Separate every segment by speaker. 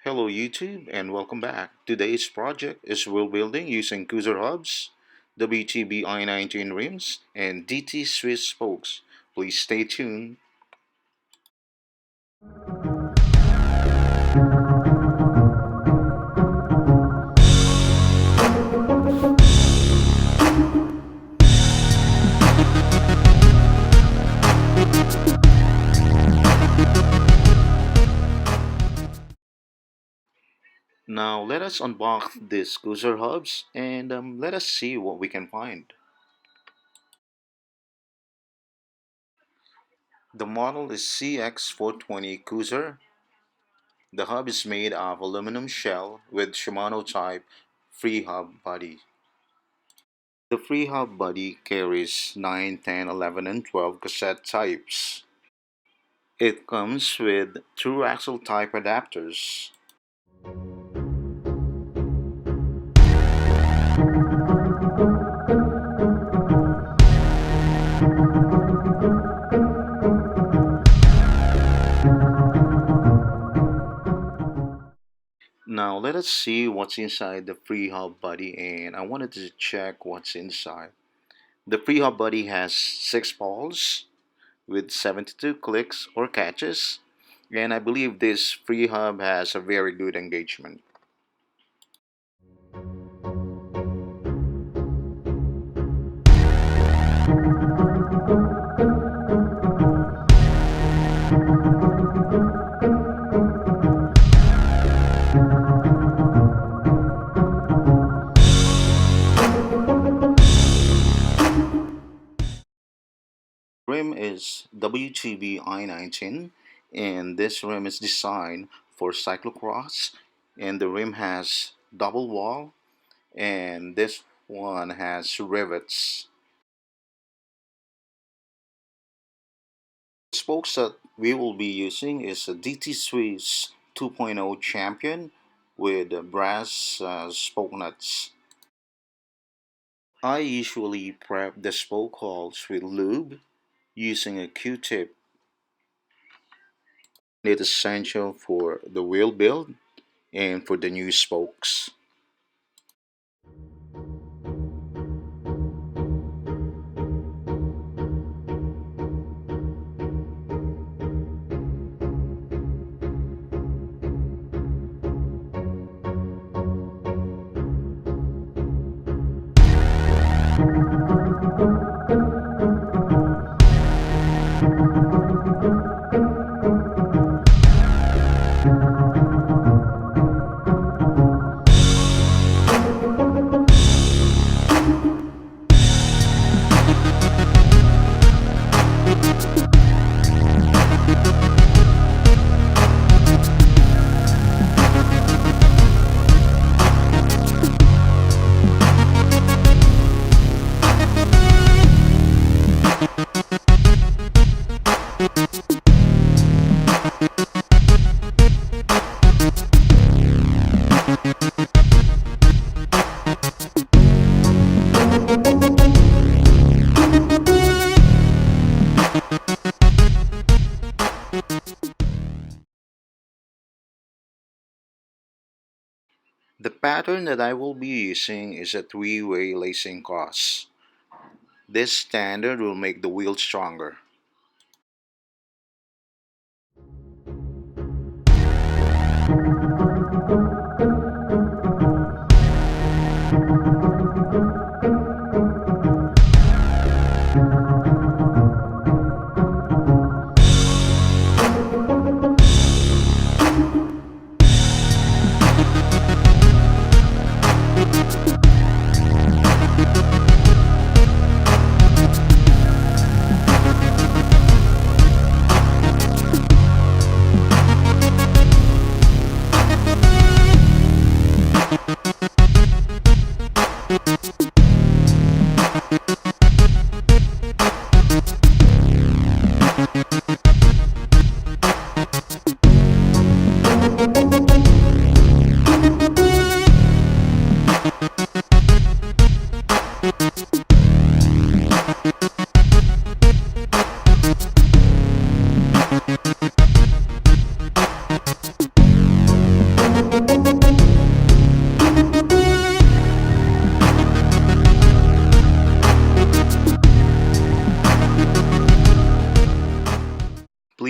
Speaker 1: Hello YouTube and welcome back. Today's project is Wheelbuilding using Koozer Hubs, WTB i19 rims, and DT Swiss spokes. Please stay tuned. Now let us unbox this Koozer Hubs and let us see what we can find. The model is CX420 Koozer. The hub is made of aluminum shell with Shimano type free hub body. The free hub body carries 9, 10, 11, and 12 cassette types. It comes with two axle type adapters. Now let us see what's inside the free hub body, and I wanted to check what's inside. The free hub body has 6 balls with 72 clicks or catches, and I believe this free hub has a very good engagement. Rim is WTB i19, and this rim is designed for cyclocross, and the rim has double wall, and this one has rivets. The spokes that we will be using is a DT Swiss 2.0 Champion with brass spoke nuts. I usually prep the spoke holes with lube using a Q-tip. It's essential for the wheel build and for the new spokes. The pattern that I will be using is a 3-way lacing cross. This standard will make the wheel stronger.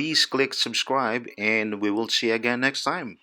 Speaker 1: please click subscribe and we will see you again next time.